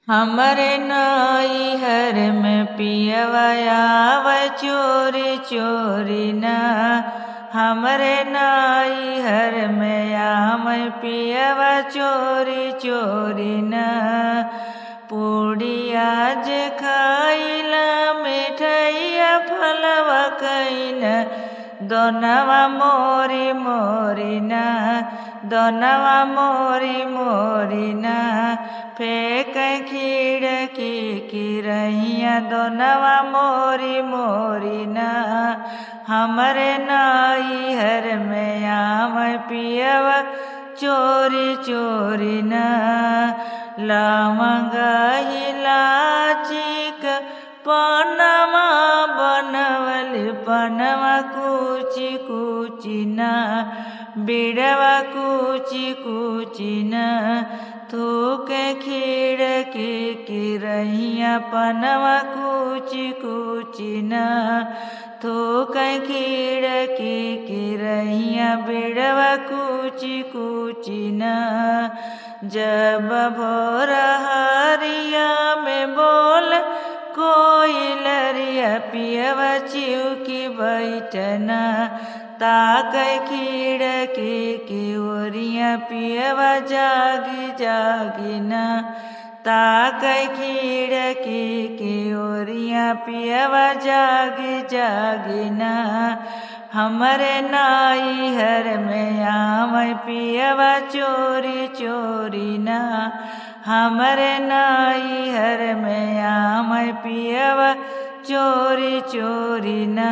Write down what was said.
हमरे नैहर में पियवा आवे चोरी चोरी ना। हमरे नैहर में आवे पियवा चोरी चोरी ना। पूड़िया जे खाइला मिठैया फलवा कइना। दोनवा मोरी मोरी ना। दोनवा मोरी मोरी ना। फेंक खिड़की की रहिया दोनवा मोरी मोरी ना। हमरे नैहर में आवे पियवा चोरी चोरी ना। लवंग इलायची क पनवा बनवली पनवा कुची कुची ना। बिड़वा कुची कुची ना। थूक खिड़की की रहिया पनवा कुची कुची ना। थूक खिड़की की रहिया बिड़वा कुची कुची ना। जब भोर हरिया में बोल कोयलरिया पियवा चिउकी बैठना। ताकै खिड़की की ओरिया पियवा जागी जागी ना। ताकै खिड़की की ओरिया पियवा जागी जागी ना। हमरे नैहर में आवे पियवा चोरी चोरी ना। हमरे नैहर में आवे पियवा चोरी चोरी ना।